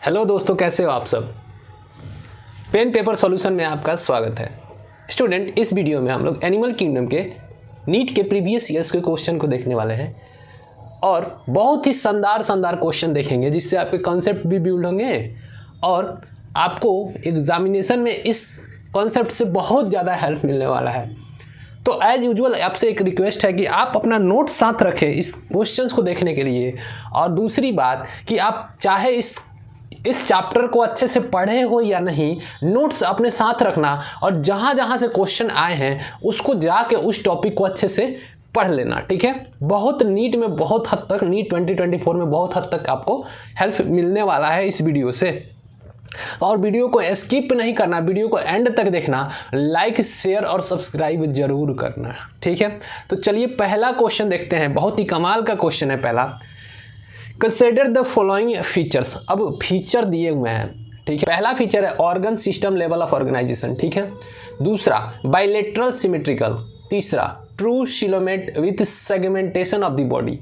Hello दोस्तों, कैसे हो आप सब। पेन पेपर सॉल्यूशन में आपका स्वागत है। स्टूडेंट, इस वीडियो में हम लोग एनिमल किंगडम के नीट के प्रीवियस ईयर्स के क्वेश्चन को देखने वाले हैं और बहुत ही शानदार क्वेश्चन देखेंगे जिससे आपके कॉन्सेप्ट भी बिल्ड होंगे और आपको एग्जामिनेशन में इस कॉन्सेप्ट से बहुत ज़्यादा हेल्प मिलने वाला है। तो एज यूजुअल आपसे एक रिक्वेस्ट है कि आप अपना नोट साथ रखें इस क्वेश्चंस को देखने के लिए। और दूसरी बात कि आप चाहे इस चैप्टर को अच्छे से पढ़े हो या नहीं, नोट्स अपने साथ रखना और जहाँ जहाँ से क्वेश्चन आए हैं उसको जाके उस टॉपिक को अच्छे से पढ़ लेना, ठीक है। बहुत नीट में बहुत हद तक, नीट 2024 में बहुत हद तक आपको हेल्प मिलने वाला है इस वीडियो से। और वीडियो को स्किप नहीं करना, वीडियो को एंड तक देखना, लाइक शेयर और सब्सक्राइब जरूर करना, ठीक है। तो चलिए पहला क्वेश्चन देखते हैं। बहुत ही कमाल का क्वेश्चन है पहला। Consider the following features. अब फीचर दिए हुए हैं, ठीक है। पहला फीचर है organ system level of organisation, ठीक है। दूसरा बाइलेटरल सिमेट्रिकल। तीसरा true coelomate with segmentation of the body.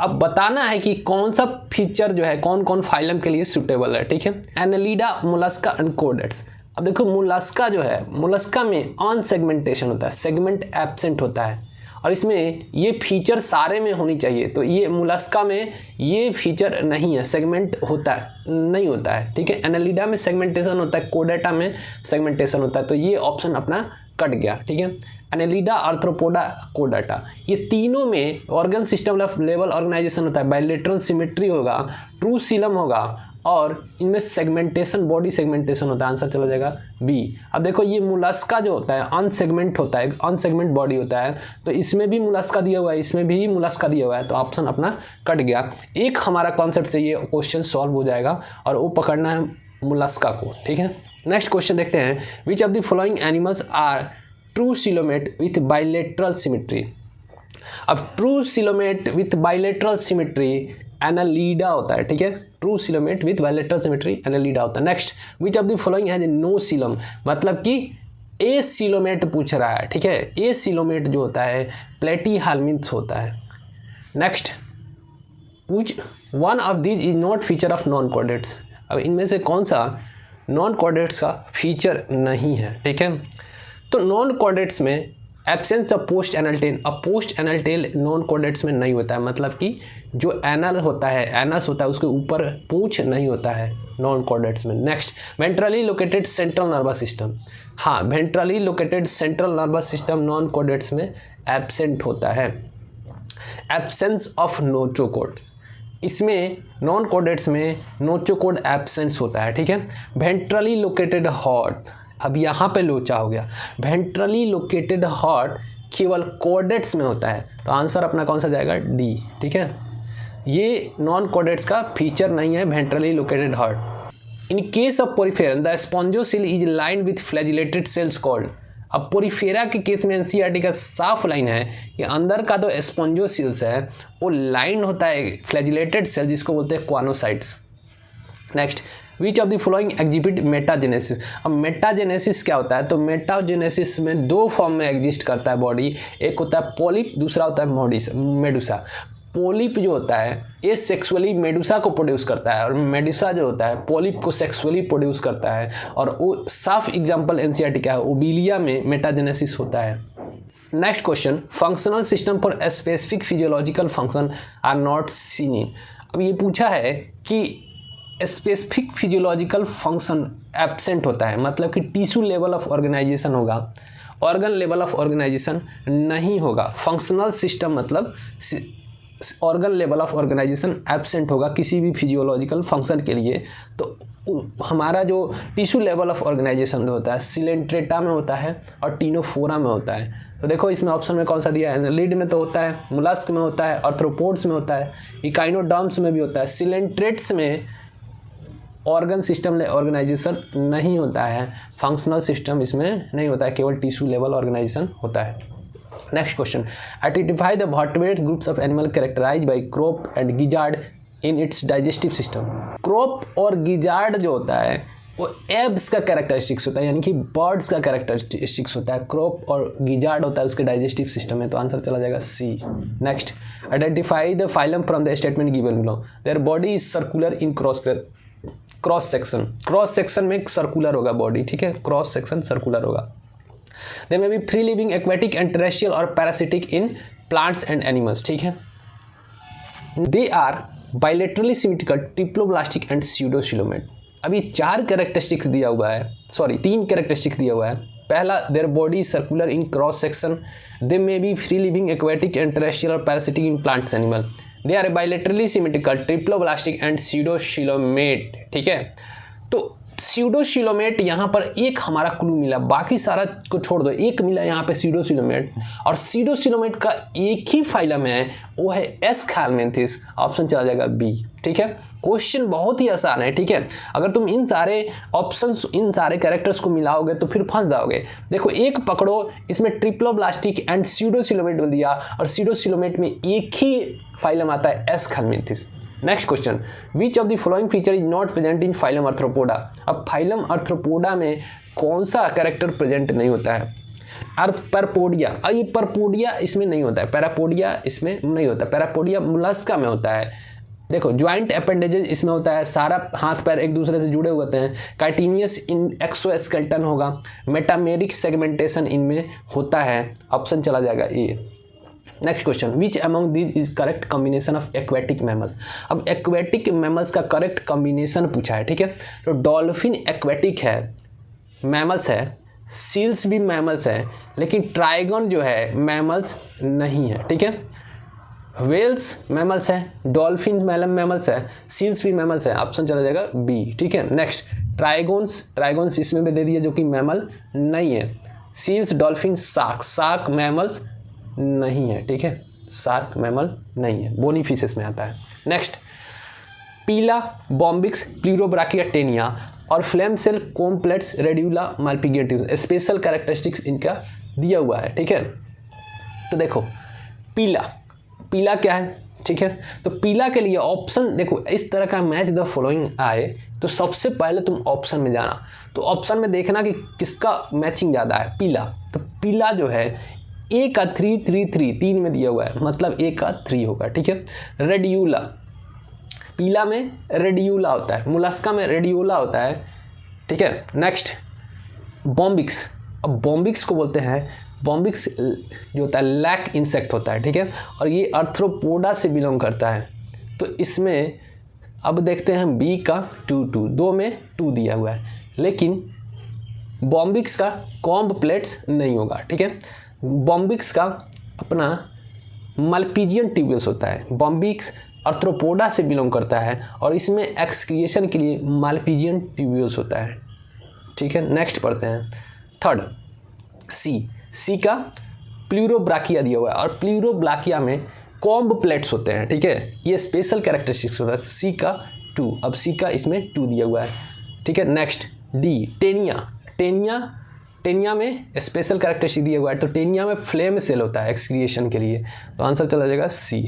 अब बताना है कि कौन सा फीचर जो है कौन कौन फाइलम के लिए सुटेबल है, ठीक है। Annelida, Mollusca and कोडेट्स। अब देखो मोलस्का जो है, मोलस्का में ऑन सेगमेंटेशन होता है, सेगमेंट एब्सेंट होता है और इसमें ये फीचर सारे में होनी चाहिए। तो ये मोलस्का में ये फीचर नहीं है, सेगमेंट होता है नहीं होता है, ठीक है। एनालिडा में सेगमेंटेशन होता है, कोडेटा में सेगमेंटेशन होता है, तो ये ऑप्शन अपना कट गया, ठीक है। एनालिडा, आर्थ्रोपोडा, कोडाटा, ये तीनों में ऑर्गन सिस्टम लेवल ऑर्गेनाइजेशन होता है। बाइलेटरल सिमेट्री होगा, ट्रू सीलम होगा और इनमें सेगमेंटेशन, बॉडी सेगमेंटेशन होता है। आंसर चला जाएगा बी। अब देखो ये मोलस्का जो होता है अनसेगमेंट होता है, अनसेगमेंट बॉडी होता है, तो इसमें भी मोलस्का दिया हुआ है, इसमें भी मोलस्का दिया हुआ है, तो ऑप्शन अपना कट गया। एक हमारा कॉन्सेप्ट से ये क्वेश्चन सॉल्व हो जाएगा और वो पकड़ना है मोलस्का को, ठीक है। नेक्स्ट क्वेश्चन देखते हैं। Which of the following animals are true coelomate with bilateral symmetry. अब true coelomate with bilateral symmetry Annelida होता है, ठीक है। True coelomate with bilateral symmetry Annelida होता है। Next, which of the following has no coelom, मतलब कि ए coelomate पूछ रहा है, ठीक है। ए सिलोमेट जो होता है प्लेटीहेल्मिन्थ होता है। Next, which one of these is not feature of non chordates. अब इनमें से कौन सा नॉन कॉर्डेट्स का फीचर नहीं है, ठीक है। तो नॉन कॉर्डेट्स में absence of post anal tail. अब post anal tail non chordates में नहीं होता है, मतलब कि जो एनल होता है, एनस होता है, उसके ऊपर पूंछ नहीं होता है नॉन कॉर्डेट्स में। Next, ventrally located central nervous system. हाँ, ventrally located central nervous system non chordates में एब्सेंट होता है। एब्सेंस ऑफ नोटोकॉर्ड, इसमें नॉन कॉर्डेट्स में नोटोकॉर्ड एब्सेंस होता है, ठीक है। वेंट्रली लोकेटेड हार्ट, अब यहाँ पे लोचा हो गया। वेंट्रली लोकेटेड हार्ट केवल कॉर्डेट्स में होता है, तो आंसर अपना कौन सा जाएगा, डी, ठीक है। ये नॉन कॉर्डेट्स का फीचर नहीं है ventrally located heart. In case of poriferan the spongocoel is lined with flagellated cells called. अब पोरिफेरा के केस में एनसीईआरटी का साफ लाइन है कि अंदर का जो स्पॉन्जोसिल्स है वो लाइन होता है फ्लैजिलेटेड सेल, जिसको बोलते हैं क्वानोसाइट्स। Next, which of the following exhibit metagenesis. अब मेटाजेनेसिस क्या होता है, तो मेटाजेनेसिस में दो फॉर्म में एग्जिस्ट करता है बॉडी। एक होता है पॉलिप, दूसरा होता है मेडुसा। पॉलिप जो होता है ये सेक्सुअली मेडुसा को प्रोड्यूस करता है और मेडुसा जो होता है पॉलिप को सेक्सुअली प्रोड्यूस करता है। और वो साफ एग्जांपल एनसीईआरटी का है, ओबिलिया में मेटाजेनेसिस होता है। Next question, functional system for specific physiological function are not seen in. अब ये पूछा है कि स्पेसिफिक फिजियोलॉजिकल फंक्शन एब्सेंट होता है, मतलब कि टिश्यू लेवल ऑफ ऑर्गेनाइजेशन होगा, ऑर्गन लेवल ऑफ ऑर्गेनाइजेशन नहीं होगा। फंक्शनल सिस्टम मतलब organ level of organisation absent होगा किसी भी फिजियोलॉजिकल फंक्शन के लिए। तो हमारा जो टिश्यू लेवल ऑफ ऑर्गेनाइजेशन होता है सिलेंट्रेटा में होता है और टीनोफोरा में होता है। तो देखो इसमें ऑप्शन में कौन सा दिया है, एनालिड में तो होता है, मोलस्क में होता है, आर्थ्रोपोड्स में होता है, इकाइनोडर्म्स में भी होता है। सिलेंट्रेट्स में ऑर्गन सिस्टम ऑर्गेनाइजेशन नहीं होता है, फंक्शनल सिस्टम इसमें नहीं होता है, केवल टिश्यू लेवल ऑर्गेनाइजेशन होता है। Next question, identify the vertebrate groups of animal characterised by crop and gizzard in its digestive system. Crop और गिजार्ड जो होता है वो एब्स का कैरेक्टरिस्टिक्स होता है, यानी कि बर्ड्स का कैरेक्टरिस्टिक्स होता है। क्रॉप और गिजार्ड होता है उसके डाइजेस्टिव सिस्टम में, तो आंसर चला जाएगा C. Next, identify the phylum from the statement given below. Their body is circular in cross cross section में सर्कुलर होगा बॉडी, ठीक है, क्रॉस सेक्शन सर्कुलर होगा। They may be free living, aquatic and terrestrial और parasitic in plants and animals, ठीक है। They are bilaterally symmetrical, triploblastic and pseudocoelomate. अभी 4 characteristics दिया हुआ है, सॉरी 3 कैरेक्टरिस्टिक्स दिया हुआ है। पहला, their body circular in cross section, they may be free living, aquatic and terrestrial और parasitic in plants animal, they are bilaterally symmetrical, triploblastic and pseudocoelomate, ठीक है। तो स्यूडोसिलोमेट यहाँ पर एक हमारा क्लू मिला, बाकी सारा को छोड़ दो, एक मिला यहाँ पे स्यूडोसिलोमेट, और स्यूडोसिलोमेट का एक ही फाइलम है, वो है एस्कैलमेंथिस। ऑप्शन चला जाएगा बी, ठीक है। क्वेश्चन बहुत ही आसान है, ठीक है। अगर तुम इन सारे ऑप्शंस, इन सारे कैरेक्टर्स को मिलाओगे तो फिर फंस जाओगे। देखो, एक पकड़ो, इसमें ट्रिप्लोब्लास्टिक एंड स्यूडोसिलोमेट बोल दिया, और स्यूडोसिलोमेट में एक ही फाइलम आता है Aschelminthes. Next question, which of the following feature is not present in phylum Arthropoda. अब फाइलम आर्थ्रोपोडा में कौन सा कैरेक्टर प्रेजेंट नहीं होता है? परपोडिया, और ये परपोडिया इसमें नहीं होता है, पैरापोडिया इसमें नहीं होता, पैरापोडिया मोलस्का में होता है। देखो, ज्वाइंट अपेंडेजेस इसमें होता है, सारा हाथ पैर एक दूसरे से जुड़े हुए होते हैं। काइटिनियस इन एक्सोस्केलेटन होगा, मेटामेरिक सेगमेंटेशन इनमें होता है। ऑप्शन चला जाएगा A. Next question, which among these is correct combination of aquatic mammals. अब एक्वेटिक मैमल्स का करेक्ट कॉम्बिनेशन पूछा है, ठीक है। तो डॉल्फिन एक्वेटिक है, मैमल्स है, सील्स भी मैमल्स है, लेकिन ट्राइगन जो है मैमल्स नहीं है, ठीक है। वेल्स मैमल्स है, डॉल्फिन मैमल्स है, सील्स भी मैमल्स है। ऑप्शन चला जाएगा बी, ठीक है। नेक्स्ट, ट्राइगोन्स इसमें भी दे दिया जो कि मैमल नहीं है। सील्स, डॉल्फिन, शार्क मैमल्स नहीं है, ठीक है, शार्क मैमल नहीं है, बोनी फिशेस में आता है। Next, Pila, Bombyx, Pleurobrachia, Taenia और फ्लेम सेल, कॉम्प्लेट्स, रेड्यूला, माल्पिगिएटिव, स्पेशल कैरेक्टरिस्टिक्स इनका दिया हुआ है, ठीक है। तो देखो, पीला क्या है, ठीक है। तो पीला के लिए ऑप्शन, देखो इस तरह का मैच द फॉलोइंग आए तो सबसे पहले तुम ऑप्शन में जाना, तो ऑप्शन में देखना कि किसका मैचिंग ज़्यादा है। पीला, तो पीला जो है ए का 3 3 3 3 में दिया हुआ है, मतलब ए का 3 होगा, ठीक है। रेडियूला, पीला में रेडियूला होता है, मोलस्का में रेडियोला होता है, ठीक है। नेक्स्ट, बॉम्बिक्स, अब बॉम्बिक्स को बोलते हैं, बॉम्बिक्स जो होता है लैक इंसेक्ट होता है, ठीक है, और ये आर्थ्रोपोडा से बिलोंग करता है। तो इसमें अब देखते हैं बी का 2 2, 2 में 2 दिया हुआ है, लेकिन बॉम्बिक्स का कॉम्ब प्लेट्स नहीं होगा, ठीक है। बॉम्बिक्स का अपना माल्पीजियन ट्यूब्यूल्स होता है, बॉम्बिक्स आर्थ्रोपोडा से बिलोंग करता है और इसमें एक्सक्रिएशन के लिए माल्पीजियन ट्यूब्यूल्स होता है, ठीक है। नेक्स्ट पढ़ते हैं, थर्ड, सी का प्लूरोब्राकिया दिया हुआ है, और प्लूरोब्राकिया में कॉम्ब प्लेट्स होते हैं, ठीक है, ये स्पेशल कैरेक्टरिस्टिक्स होता है। सी का 2, अब सी का इसमें 2 दिया हुआ है, ठीक है। नेक्स्ट, डी, टेनिया में स्पेशल कैरेक्टरिस्टिक दिया हुआ है, तो टेनिया में फ्लेम सेल होता है एक्सक्रिएशन के लिए, तो आंसर चला जाएगा C.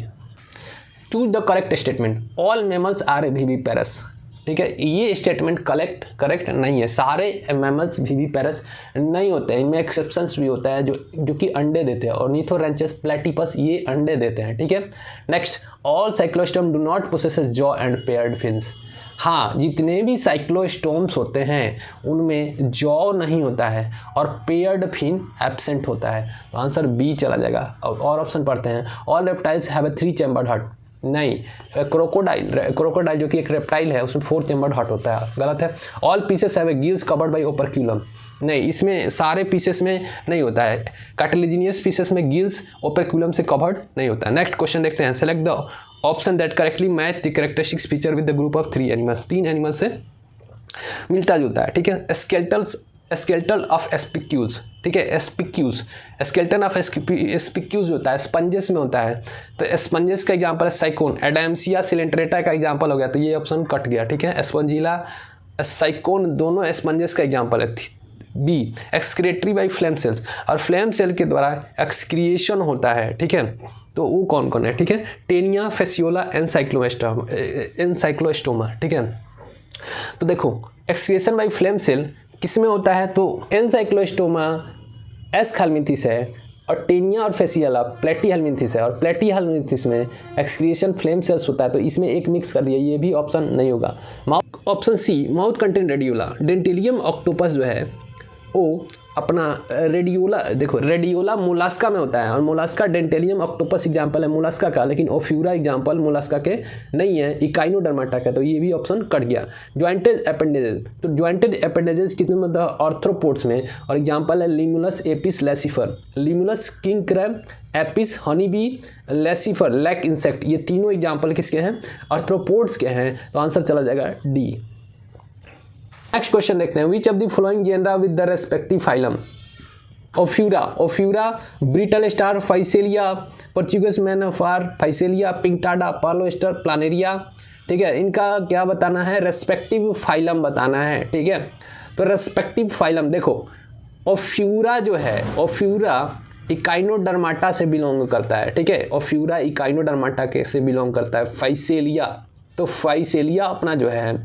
Choose the correct statement, all mammals are viviparous, ठीक है। ये स्टेटमेंट करेक्ट नहीं है, सारे मैमल्स विविपेरस नहीं होते हैं, इनमें एक्सेप्शंस भी होता है जो कि अंडे देते हैं, और नीथोरेंचस, प्लेटिपस ये अंडे देते हैं, ठीक है। Next, all cyclostome do not possess jaw and paired fins. हाँ, जितने भी साइक्लोस्टोम्स होते हैं उनमें जॉ नहीं होता है और पेयर्ड फिन एब्सेंट होता है, तो आंसर बी चला जाएगा। और ऑप्शन पढ़ते हैं, all reptiles have a 3 chambered heart, नहीं, क्रोकोडाइल जो कि एक रेप्टाइल है उसमें 4 चैम्बर्ड हार्ट होता है, गलत है। All pisces have a gills covered by operculum, नहीं, इसमें सारे पीसेस में नहीं होता है, कार्टिलेजिनियस पीसेस में गिल्स ओपर्क्यूलम से कवर्ड नहीं होता है। नेक्स्ट क्वेश्चन देखते हैं, select the option that correctly match the characteristics feature with the group of 3 animals, 3 animals से मिलता जुलता है, ठीक है। स्केलेटल ऑफ एस्पिक्यूल्स, ठीक है, स्केलेटन ऑफ एस्पिक्यूल्स होता है, स्पंजेस में होता है, तो स्पंजेस का एग्जांपल है साइकोन, एडामसिया सिलेंट्रेटा का एग्जांपल हो गया, तो ये ऑप्शन कट गया, ठीक है। स्पंजिला, साइकोन दोनों स्पंजेस का एग्जांपल है। B, excretory by flame cells, और फ्लेम सेल के द्वारा एक्सक्रिएशन होता है, ठीक है, तो वो कौन कौन है, ठीक है। टेनिया, फेसियोला, एनसाइक्लोस्टोमा, ठीक है। तो देखो, एक्सक्रिएशन बाई फ्लेम सेल किस में होता है, तो एनसाइक्लोस्टोमा एस्कैलमेंथिस है, और टेनिया और फेसियला प्लेटीहेल्मिन्थिस है, और प्लेटीहेल्मिन्थिस में एक्सक्रीशन फ्लेम सेल्स होता है, तो इसमें एक मिक्स कर दिया, ये भी ऑप्शन नहीं होगा। Option C mouth content radula. Dentalium octopus जो है वो अपना रेडियोला, देखो रेडियोला मोलास्का में होता है, और मोलास्का डेंटेलियम ऑक्टोपस एग्जाम्पल है मोलास्का का, लेकिन ओफ्यूरा एग्जाम्पल मोलास्का के नहीं है, इकाइनोडर्माटा का, तो ये भी ऑप्शन कट गया। ज्वाइंटेड एपेंडेजेस, तो ज्वाइंटेड एपेंडेजेस कितने में होता है? ऑर्थ्रोपोड्स में, और एग्जाम्पल है Limulus, Apis, Laccifer. Limulus, king crab, Apis, honey bee, Laccifer, lac insect, ये तीनों एग्जाम्पल किसके हैं? आर्थ्रोपोड्स के हैं, तो आंसर चला जाएगा डी। नेक्स्ट क्वेश्चन देखते हैं, which of the following genera with the respective phylum? Ophiura, Ophiura, brittle star, Physalia, Portuguese man of war, Physalia, Pinctada, pearl oyster, Planaria. ठीक है, इनका क्या बताना है? रेस्पेक्टिव फाइलम बताना है। ठीक है, तो रेस्पेक्टिव फाइलम देखो, ओफ्यूरा जो है, ओफ्यूरा इकाइनोडर्माटा से बिलोंग करता है। ठीक है, ओफ्यूरा इकाइनोडर्माटा के से बिलोंग करता है। फाइसेलिया, तो फाइसेलिया अपना जो है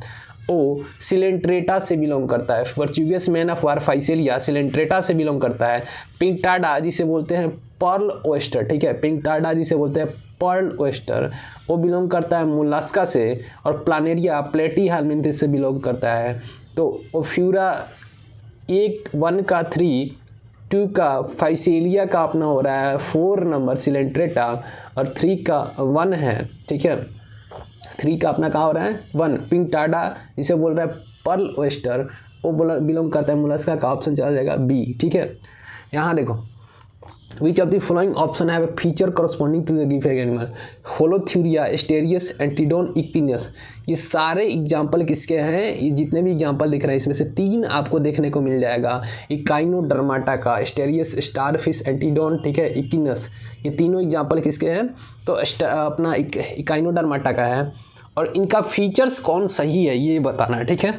ओ सिलेंट्रेटा से बिलोंग करता है। वर्चुवियस man of war Physalia Coelenterata से बिलोंग करता है। पिंकटाडा जिसे बोलते हैं पर्ल ओएस्टर, ठीक है, पिंकटाडा जिसे बोलते हैं पर्ल ओएस्टर, वो बिलोंग करता है मोलास्का से, और प्लानेरिया प्लेटीहेल्मिन्थिस से बिलोंग करता है। तो ओफ्यूरा 1 का 3, 2 का फाइसेलिया का अपना हो रहा है 4 नंबर सिलेंट्रेटा, और 3 का 1 है। ठीक है, 3 का अपना कहाँ हो रहा है? 1। पिंकटाडा जिसे बोल रहा है पर्ल ओएस्टर, वो बिलोंग करता है मोलास्का का, ऑप्शन चला जाएगा बी। ठीक है, यहाँ देखो, which of the following option have a feature corresponding to the given animal? Holothuria, Asterias, Antedon, Echinus, ये सारे एग्जाम्पल किसके हैं? ये जितने भी एग्जाम्पल दिख रहे हैं इसमें से 3 आपको देखने को मिल जाएगा, इकाइनोडर्माटा का, एस्टेरियस, स्टारफिश, एंटीडोन, ठीक है, इक्टिनस, ये तीनों एग्जाम्पल किसके हैं? तो अपना इकाइनोडर्माटा का है, और इनका फीचर्स कौन सही है ये बताना है। ठीक है,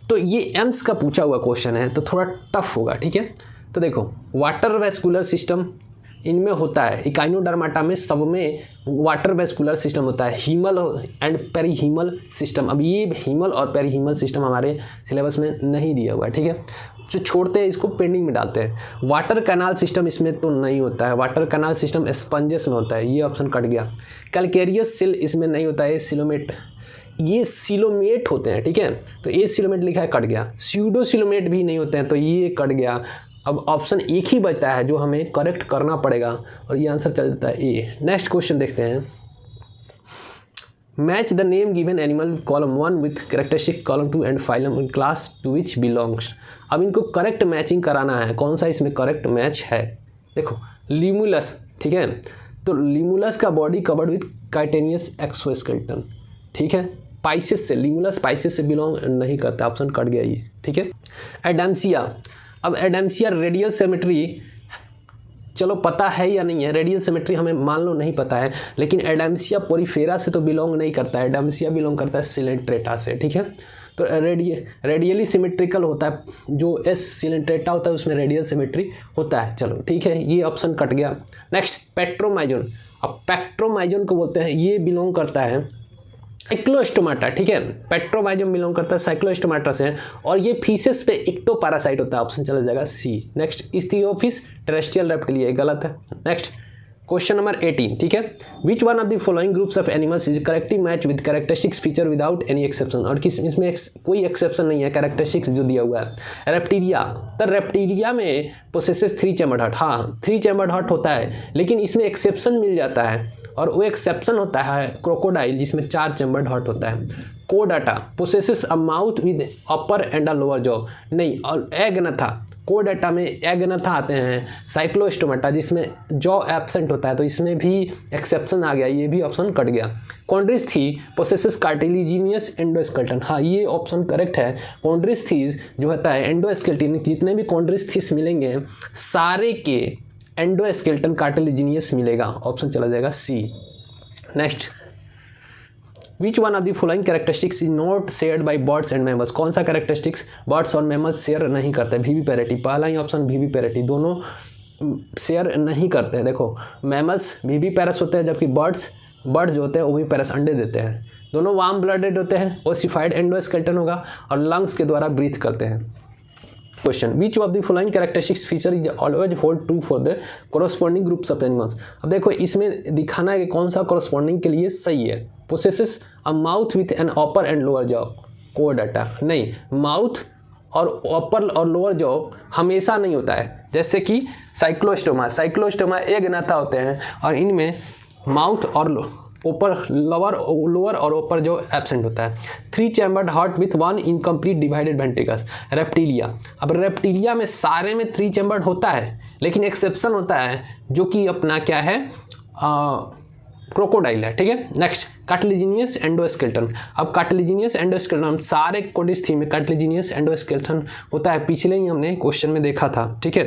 तो ये एम्स का पूछा हुआ क्वेश्चन है, तो थोड़ा टफ होगा। ठीक है, तो देखो, वाटर वेस्कुलर सिस्टम इनमें होता है, इकाइनोडर्माटा में सब में वाटर वेस्कुलर सिस्टम होता है, हीमल एंड पेरीहीमल सिस्टम। अब ये हीमल और पेरीहीमल सिस्टम हमारे सिलेबस में नहीं दिया हुआ है। ठीक है, जो छोड़ते हैं इसको पेंडिंग में डालते हैं। वाटर कैनाल सिस्टम इसमें तो नहीं होता है, वाटर कैनाल सिस्टम स्पंजेस में होता है, ये ऑप्शन कट गया। कैलकेरियस सिल इसमें नहीं होता है, सिलोमेट, ये सिलोमेट होते हैं। ठीक है, तो ये सिलोमेट लिखा है, कट गया। स्यूडो सिलोमेट भी नहीं होते हैं, तो ये कट गया। अब ऑप्शन एक ही बचता है जो हमें करेक्ट करना पड़ेगा, और ये आंसर चल जाता है ए। नेक्स्ट क्वेश्चन देखते हैं, match the name given animal column 1 with characteristic column 2 and phylum in class two which belongs. अब इनको करेक्ट मैचिंग कराना है, कौन सा इसमें करेक्ट मैच है? देखो, लिमुलस, ठीक है, तो लिमुलस का body covered with chitinous exoskeleton. ठीक है, पाइसेस से, लिमुलस पाइसेस से बिलोंग नहीं करता, ऑप्शन कट गया ये। ठीक है, एडम्सिया, अब एडम्सिया रेडियल सिमेट्री चलो पता है या नहीं है, रेडियल सिमेट्री हमें मान लो नहीं पता है, लेकिन एडम्सिया पोरीफेरा से तो बिलोंग नहीं करता है, एडम्सिया बिलोंग करता है सिलेंट्रेटा से। ठीक है, तो रेडियली सिमेट्रिकल होता है, जो एस सिलेंट्रेटा होता है उसमें रेडियल सिमेट्री होता है। चलो ठीक है, ये ऑप्शन कट गया। नेक्स्ट, पेट्रोमाइजोन, अब पेट्रोमाइजोन को बोलते हैं, ये बिलोंग करता है साइक्लोस्टोमाटा। ठीक है, पेट्रोमाइजोन बिलोंग करता है साइक्लोस्टोमाटा से, और ये फीसेस पे इक्टोपैरासाइट होता है, ऑप्शन चला जाएगा सी। नेक्स्ट, इस्थियोफिस टेरेस्ट्रियल रेप्टिलिया, गलत है। Next, question number 18। ठीक है, विच one of the following groups of animals is correctly match with characteristics feature without any exception? और किस इसमें कोई एक्सेप्शन नहीं है, कैरेक्टरिस्टिक्स जो दिया हुआ है। रेप्टिलिया, तो रेप्टिलिया में पोसेसेस 3 चैम्बर्ड हार्ट, हाँ 3 चैम्बर्ड हार्ट होता है, लेकिन इसमें एक्सेप्शन मिल जाता है, और वो एक्सेप्शन होता है क्रोकोडाइल जिसमें 4 चैम्बर्ड हार्ट होता है। कोडाटा possesses a mouth with upper and a lower jaw, नहीं, और एगनथा, कोडाटा में एगनथा आते हैं। साइक्लोस्टोमाटा जिसमें जॉ एब्सेंट होता है, तो इसमें भी एक्सेप्शन आ गया, ये भी ऑप्शन कट गया। कॉन्ड्रिस्थी पोसेसेस कार्टिलिजिनियस एंडोस्केलेटन, हाँ ये ऑप्शन करेक्ट है। कॉन्ड्रिस्थीज जो होता है एंडोस्केलेटन, जितने भी कॉन्ड्रिस्थीस मिलेंगे सारे के एंडोस्केलेटन कार्टिलिजिनियस मिलेगा, ऑप्शन चला जाएगा C. Next, which one of the following characteristics is not shared by birds and mammals? कौन सा कैरेक्टरिस्टिक्स बर्ड्स और मैमल्स शेयर नहीं करते? विविपेरिटी, पहला ही ऑप्शन विविपेरिटी, दोनों शेयर नहीं करते हैं। देखो, मैमल्स विविपेरस होते हैं, जबकि बर्ड्स जो होते हैं ओविपेरस, अंडे देते हैं। दोनों वार्म ब्लडेड होते हैं, ओसिफाइड एंडोस्केलेटन होगा, और लंग्स के द्वारा ब्रीथ करते हैं। Question, which of the following characteristics feature is always hold true for the corresponding groups of animals. अब देखो इसमें दिखाना है कि कौन सा कोरस्पॉन्डिंग के लिए सही है। Possesses a mouth with an upper and lower jaw, core data नहीं, माउथ और अपर और लोअर जॉ हमेशा नहीं होता है। जैसे कि साइक्लोस्टोमा एक नाता होते हैं और इनमें माउथ और ऊपर लोअर और ऊपर जो एब्सेंट होता है। 3 chambered heart with 1 incomplete divided ventricles, reptilia. अब रेप्टिलिया में सारे में 3 चैम्बर्ड होता है, लेकिन एक्सेप्शन होता है जो कि अपना क्या है, क्रोकोडाइल है, ठीक है। Next, cartilaginous endoskeleton. अब कार्टिलेजिनियस एंडोस्केलेटन सारे कोडिस थी में कार्टिलेजिनियस एंडोस्केलेटन होता है, पिछले ही हमने क्वेश्चन में देखा था, ठीक है।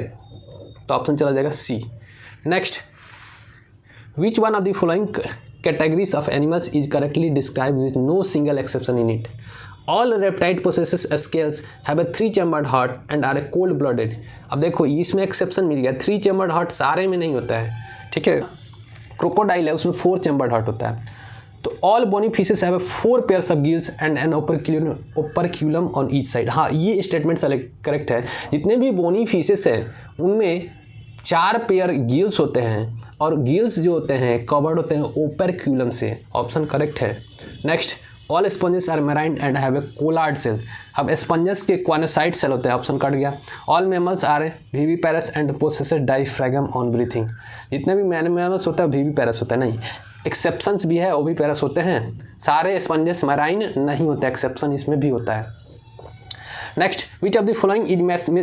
तो ऑप्शन चला जाएगा C. Next, which one of the following categories of animals is correctly described with no single exception in it? All reptile possesses scales, have a 3-chambered heart and are cold blooded. अब देखो इसमें exception मिल गया, 3 chambered heart सारे में नहीं होता है, ठीक है। क्रोकोडाइल है उसमें 4 चैम्बर्ड हार्ट होता है। तो all bony fishes have 4 pairs of gills and an operculum on each side. हाँ, ये स्टेटमेंट करेक्ट है। जितने भी बोनी फिशेस हैं उनमें 4 पेयर गिल्स होते हैं और गिल्स जो होते हैं कवर्ड होते हैं ओपरक्यूलम से। ऑप्शन करेक्ट है। Next, all sponges are marine and have a collared cell. अब स्पंजेस के क्वानोसाइट सेल होते हैं, ऑप्शन कट गया। All mammals are viviparous and possess diaphragm on breathing. जितने भी मैमल्स होता है विविपेरस होता है, नहीं एक्सेप्शंस भी है, ओविपेरस होते हैं। सारे स्पंजेस मैराइन नहीं होते, एक्सेप्शन इसमें भी होता है। Next, which of the following is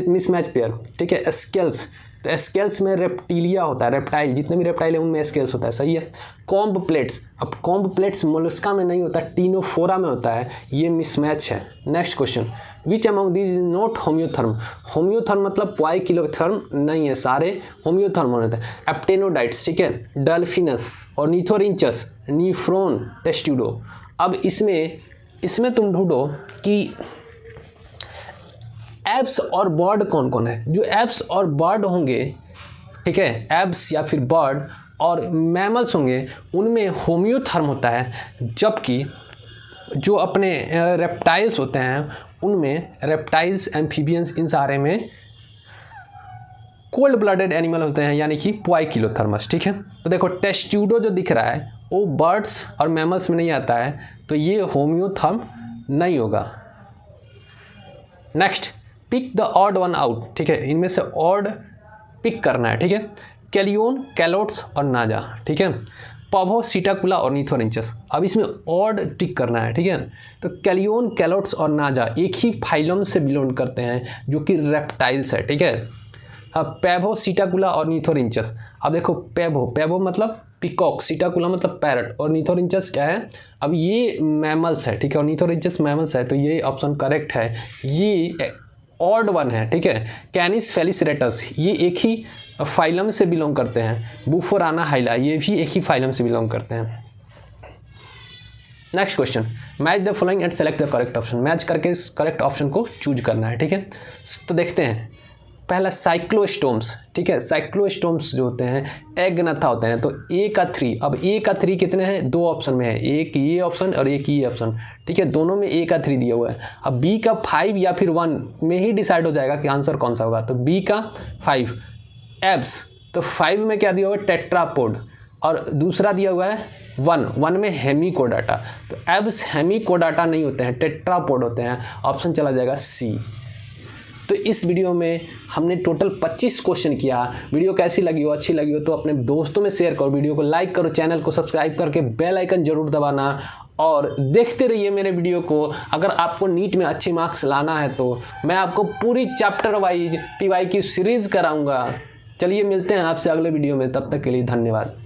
mismatch pair, ठीक है। स्केल्स, तो स्केल्स में रेप्टिलिया होता है, रेप्टाइल जितने भी रेप्टाइल है उनमें स्केल्स होता है, सही है। कॉम्ब प्लेट्स, अब कॉम्ब प्लेट्स मोलस्का में नहीं होता, टीनोफोरा में होता है, ये मिसमैच है। Next question, which among this is not होम्योथर्म। होम्योथर्म मतलब पॉइकिलोथर्म नहीं है, सारे होम्योथर्म होते हैं। एप्टेनोडाइट्स, ठीक है, डल्फिनस और नीथोरिंचस, नीफ्रोन, टेस्ट्यूडो। अब इसमें तुम ढूंढो कि एब्स और बर्ड कौन कौन है। जो एब्स और बर्ड होंगे, ठीक है, एब्स या फिर बर्ड और मैमल्स होंगे उनमें होम्योथर्म होता है, जबकि जो अपने रेप्टाइल्स होते हैं उनमें रेप्टाइल्स, एम्फीबियंस, इन सारे में कोल्ड ब्लडेड एनिमल होते हैं, यानी कि पॉइकिलोथर्मस, ठीक है। तो देखो टेस्ट्यूडो जो दिख रहा है वो बर्ड्स और मैमल्स में नहीं आता है, तो ये होम्योथर्म नहीं होगा। Next, pick the odd one out, ठीक है, इनमें से ऑड पिक करना है, ठीक है। कैलियोन, कैलोट्स और नाजा, ठीक है। पवो, सीटाकुला और नीथोरिंचस। अब इसमें ऑड टिक करना है, ठीक है। तो कैलियोन, कैलोट्स और नाजा एक ही फाइलम से बिलोंग करते हैं जो कि रेप्टाइल्स है, ठीक है। अब पैभो, सीटाकुला और नीथोरिंचस। अब देखो पैभो मतलब पिकॉक, सीटाकुला मतलब पैरट और नीथोरिंचस क्या है, अब ये मैमल्स है, ठीक है, और नीथोरिंचस मैमल्स है, तो ये ऑप्शन करेक्ट है, ये ऑड वन है, ठीक है। कैनिस फेलिसरेटस, ये एक ही फाइलम से बिलोंग करते हैं। बुफोराना हाइला, ये भी एक ही फाइलम से बिलोंग करते हैं। Next question, match the following and select the correct option. Match करके इस करेक्ट ऑप्शन को चूज करना है, ठीक है। तो देखते हैं, पहला साइक्लोस्टोम्स, ठीक है। साइक्लोस्टोम्स जो होते हैं एग नथा होते हैं, तो ए का 3। अब ए का 3 कितने हैं, 2 ऑप्शन में है, एक ये ऑप्शन और एक ये ऑप्शन, ठीक है, दोनों में ए का 3 दिया हुआ है। अब बी का 5 या फिर 1 में ही डिसाइड हो जाएगा कि आंसर कौन सा होगा। तो बी का 5 एब्स, तो 5 में क्या दिया हुआ है, टेट्रापोड, और दूसरा दिया हुआ है 1 में हेमिकोडाटा। तो एब्स हेमिकोडाटा नहीं होते हैं, टेट्रापोड होते हैं। ऑप्शन चला जाएगा सी। तो इस वीडियो में हमने टोटल 25 क्वेश्चन किया। वीडियो कैसी लगी हो, अच्छी लगी हो तो अपने दोस्तों में शेयर करो, वीडियो को लाइक करो, चैनल को सब्सक्राइब करके बेल आइकन जरूर दबाना और देखते रहिए मेरे वीडियो को। अगर आपको नीट में अच्छे मार्क्स लाना है तो मैं आपको पूरी चैप्टर वाइज PY की सीरीज़ कराऊंगा। चलिए मिलते हैं आपसे अगले वीडियो में, तब तक के लिए धन्यवाद।